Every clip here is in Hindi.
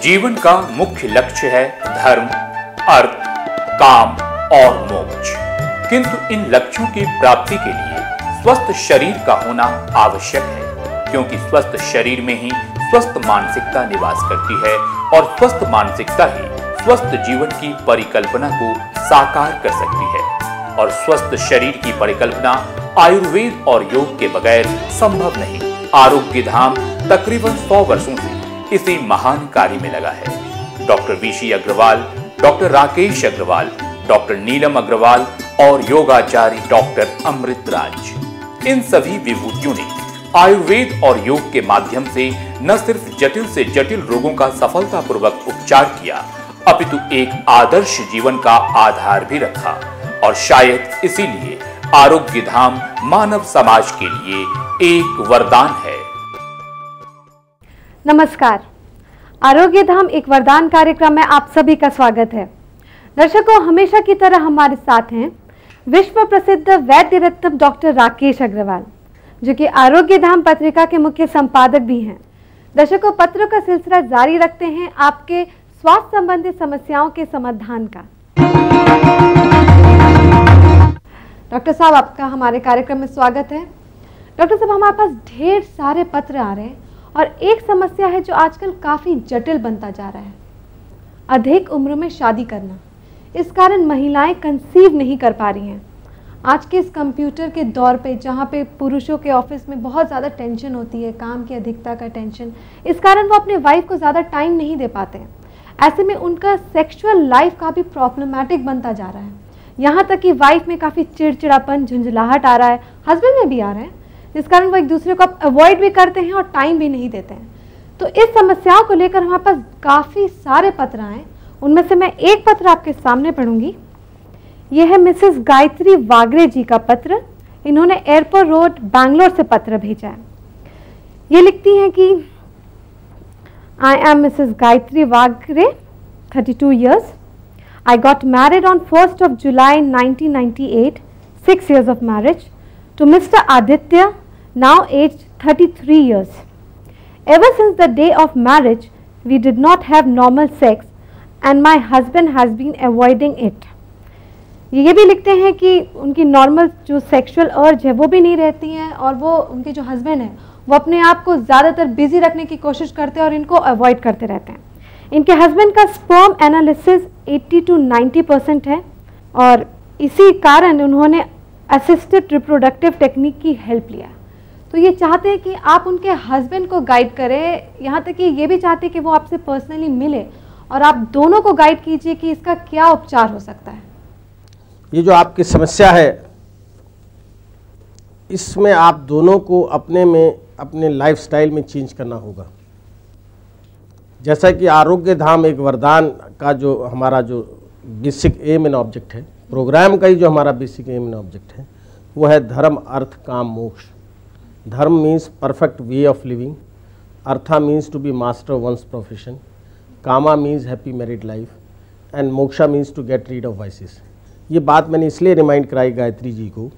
जीवन का मुख्य लक्ष्य है धर्म, अर्थ, काम और मोक्ष। किंतु इन लक्ष्यों की प्राप्ति के लिए स्वस्थ शरीर का होना आवश्यक है, क्योंकि स्वस्थ शरीर में ही स्वस्थ मानसिकता निवास करती है और स्वस्थ मानसिकता ही स्वस्थ जीवन की परिकल्पना को साकार कर सकती है। और स्वस्थ शरीर की परिकल्पना आयुर्वेद और योग के बगैर संभव नहीं। आरोग्य धाम तकरीबन 100 वर्षों से इसी महान कार्य में लगा है। Doctor VC Agarwal, doctor Rakesh Agarwal, doctor Neelam Agarwal और योगाचार्य डॉक्टर अमृतराज, इन सभी विभूतियों ने आयुर्वेद और योग के माध्यम से न सिर्फ जटिल से जटिल रोगों का सफलतापूर्वक उपचार किया, अपितु एक आदर्श जीवन का आधार भी रखा। और शायद इसीलिए आरोग्य धाम मानव समाज के लिए एक वरदान है। नमस्कार, आरोग्य धाम एक वरदान कार्यक्रम में आप सभी का स्वागत है। दर्शकों, हमेशा की तरह हमारे साथ हैं विश्व प्रसिद्ध वैद्य रत्न डॉक्टर राकेश अग्रवाल, जो कि आरोग्य धाम पत्रिका के मुख्य संपादक भी हैं। दर्शकों, पत्रों का सिलसिला जारी रखते हैं आपके स्वास्थ्य संबंधी समस्याओं के समाधान का। डॉक्टर साहब, आपका हमारे कार्यक्रम में स्वागत है। डॉक्टर साहब, हमारे पास ढेर सारे पत्र आ रहे हैं और एक समस्या है जो आजकल काफ़ी जटिल बनता जा रहा है, अधिक उम्र में शादी करना। इस कारण महिलाएं कंसीव नहीं कर पा रही हैं। आज के इस कंप्यूटर के दौर पे, जहाँ पे पुरुषों के ऑफिस में बहुत ज़्यादा टेंशन होती है, काम की अधिकता का टेंशन, इस कारण वो अपने वाइफ को ज़्यादा टाइम नहीं दे पाते हैं। ऐसे में उनका सेक्सुअल लाइफ काफ़ी प्रॉब्लमेटिक बनता जा रहा है। यहाँ तक कि वाइफ में काफ़ी चिड़चिड़ापन, झुंझलाहट आ रहा है, हस्बैंड में भी आ रहा है, जिस कारण वो एक दूसरे को अवॉइड भी करते हैं और टाइम भी नहीं देते हैं। तो इस समस्याओं को लेकर हमारे पास काफ़ी सारे पत्र आए। उनमें से मैं एक पत्र आपके सामने पढ़ूंगी। ये है मिसेस गायत्री वागरे जी का पत्र। इन्होंने एयरपोर्ट रोड, बैंगलोर से पत्र भेजा है। ये लिखती हैं कि I am Mrs Gayatri वागरे, 32 years. I got married on 1st of July 1998, 6 years of marriage, to Mr. Aditya, now aged 33 years. Ever since the day of marriage, we did not have normal sex and my husband has been avoiding it. ये भी लिखते हैं कि उनकी नॉर्मल जो सेक्सुअल अर्ज है वो भी नहीं रहती हैं और वो उनके जो हस्बैंड हैं वो अपने आप को ज़्यादातर बिजी रखने की कोशिश करते हैं और इनको अवॉइड करते रहते हैं। इनके हस्बैंड का स्पर्म एनालिसिस 80 to 90% है और इसी कारण उन्होंने असिस्टेड रिप्रोडक्टिव टेक्निक की हेल्प लिया। तो ये चाहते हैं कि आप उनके हस्बैंड को गाइड करें, यहाँ तक कि ये भी चाहते हैं कि वो आपसे पर्सनली मिले और आप दोनों को गाइड कीजिए कि इसका क्या उपचार हो सकता है। ये जो आपकी समस्या है, इसमें आप दोनों को अपने लाइफस्टाइल में चेंज करना होगा। जैसा कि आरोग्य धाम एक वरदान का जो हमारा जो बेसिक एम एंड ऑब्जेक्ट है, प्रोग्राम का ही जो हमारा बेसिक एम एंड ऑब्जेक्ट है, वो है धर्म, अर्थ, काम, मोक्ष। Dharma means perfect way of living, artha means to be master one's profession, kama means happy married life and moksha means to get rid of vices. ये बात मैंने इसलिए रिमाइंड कराई गायत्री जी को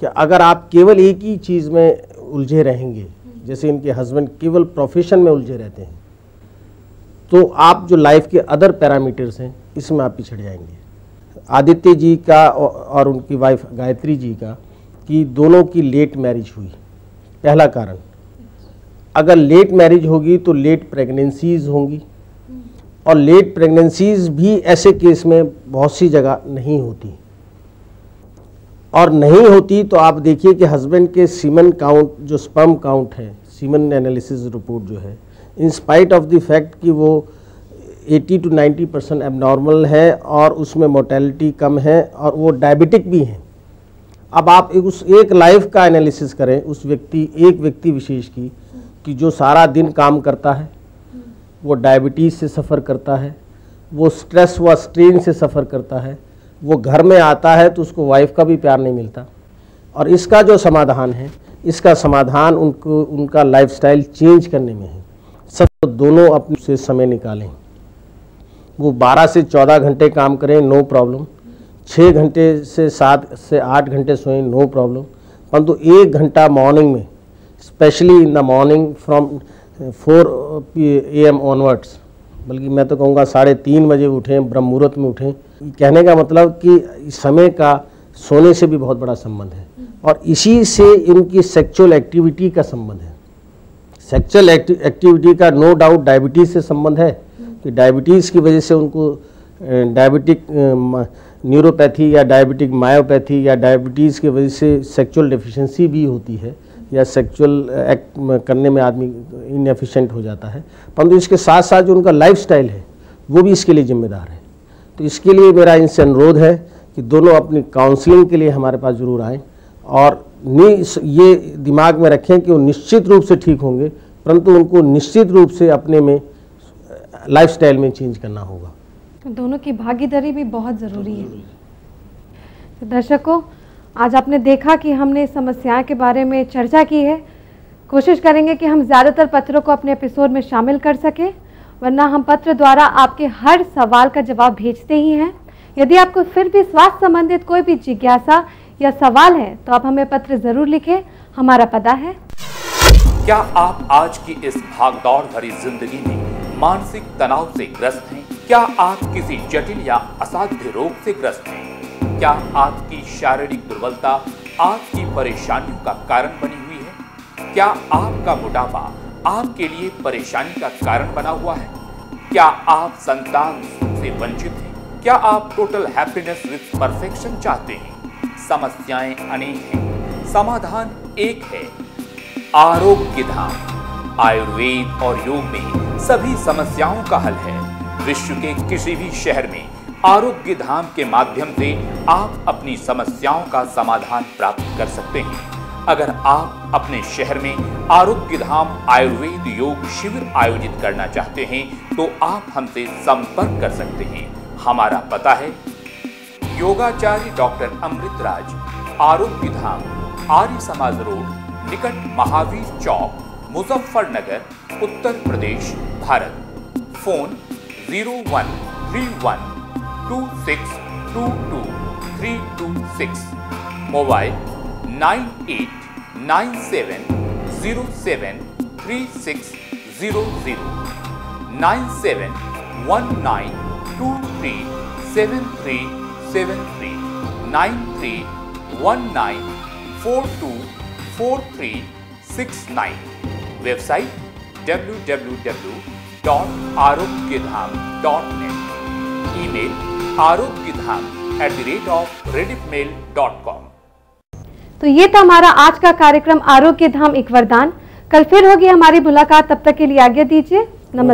कि अगर आप केवल एक ही चीज़ में उलझे रहेंगे, जैसे इनके हस्बैंड केवल प्रोफेशन में उलझे रहते हैं, तो आप जो लाइफ के अदर पैरामीटर्स हैं इसमें आप पिछड़ जाएंगे। आदित्य जी का और उनकी वाइफ गायत्री जी का कि दोनों की लेट मैरिज हुई, पहला कारण। अगर लेट मैरिज होगी तो लेट प्रेगनेंसीज होंगी और लेट प्रेगनेंसीज भी ऐसे केस में बहुत सी जगह नहीं होती और नहीं होती तो आप देखिए कि हस्बैंड के सीमन काउंट, जो स्पर्म काउंट है, सीमन एनालिसिस रिपोर्ट जो है, in spite of the fact कि वो 80 to 90% एबनॉर्मल है और उसमें मोर्टेलिटी कम है और वो डायबिटिक भी हैं। अब आप उस एक लाइफ का एनालिसिस करें, उस एक व्यक्ति विशेष की, कि जो सारा दिन काम करता है, वो डायबिटीज़ से सफ़र करता है, वो स्ट्रेस व स्ट्रेन से सफ़र करता है, वो घर में आता है तो उसको वाइफ का भी प्यार नहीं मिलता। और इसका जो समाधान है, इसका समाधान उनका लाइफस्टाइल चेंज करने में है। सब दोनों अपने से समय निकालें, वो 12 से 14 घंटे काम करें, नो प्रॉब्लम, 6 घंटे से 7 से 8 घंटे सोएं, नो प्रॉब्लम, परंतु 1 घंटा मॉर्निंग में, specially in the morning from 4 AM onwards, बल्कि मैं तो कहूँगा 3:30 बजे उठें, ब्रह्म मुहूर्त में उठें। कहने का मतलब कि समय का सोने से भी बहुत बड़ा संबंध है और इसी से इनकी सेक्सुअल एक्टिविटी का संबंध है। सेक्सुअल एक्टिविटी का नो डाउट डायबिटीज़ से संबंध है कि डायबिटीज़ की वजह से उनको डायबिटिक न्यूरोपैथी या डायबिटिक मायोपैथी या डायबिटीज़ की वजह से सेक्सुअल डेफिशिएंसी भी होती है या सेक्सुअल एक्ट करने में आदमी इनएफिशिएंट हो जाता है। परंतु इसके साथ साथ जो उनका लाइफस्टाइल है वो भी इसके लिए जिम्मेदार है। तो इसके लिए मेरा इनसे अनुरोध है कि दोनों अपनी काउंसलिंग के लिए हमारे पास ज़रूर आएँ और ये दिमाग में रखें कि वो निश्चित रूप से ठीक होंगे, परंतु उनको निश्चित रूप से अपने में लाइफस्टाइल में चेंज करना होगा। दोनों की भागीदारी भी बहुत ज़रूरी है। तो दर्शकों, आज आपने देखा कि हमने इस समस्या के बारे में चर्चा की है। कोशिश करेंगे कि हम ज़्यादातर पत्रों को अपने एपिसोड में शामिल कर सकें, वरना हम पत्र द्वारा आपके हर सवाल का जवाब भेजते ही हैं। यदि आपको फिर भी स्वास्थ्य संबंधित कोई भी जिज्ञासा या सवाल है तो आप हमें पत्र ज़रूर लिखें। हमारा पता है। क्या आप आज की इस भागदौड़ भरी जिंदगी में मानसिक तनाव से ग्रस्त हैं? क्या आप किसी जटिल या असाध्य रोग से ग्रस्त हैं? क्या आपकी शारीरिक दुर्बलता आपकी परेशानियों का कारण बनी हुई है? क्या आपका मोटापा आपके लिए परेशानी का कारण बना हुआ है? क्या आप संतान से वंचित हैं? क्या आप टोटल हैप्पीनेस विद परफेक्शन चाहते हैं? समस्याएं अनेक हैं, समाधान एक है। आरोग्य धाम आयुर्वेद और योग में सभी समस्याओं का हल है। विश्व के किसी भी शहर में आरोग्य धाम के माध्यम से आप अपनी समस्याओं का समाधान प्राप्त कर सकते हैं। अगर आप अपने शहर में आरोग्य धाम आयुर्वेद योग शिविर आयोजित करना चाहते हैं तो आप हमसे संपर्क कर सकते हैं। हमारा पता है योगाचार्य डॉक्टर अमृतराज, आरोग्य धाम, आर्य समाज रोड, निकट महावीर चौक, Muzaffarnagar, Uttar Pradesh, Bharat. Phone 013126222326, mobile 9897073600, 9719237373, 9319424369। Website www.arogyadham.net, email arogyadham@rediffmail.com। तो ये था हमारा आज का कार्यक्रम आरोग्य धाम एक वरदान। कल फिर होगी हमारी मुलाकात, तब तक के लिए आज्ञा दीजिए। नमस्कार।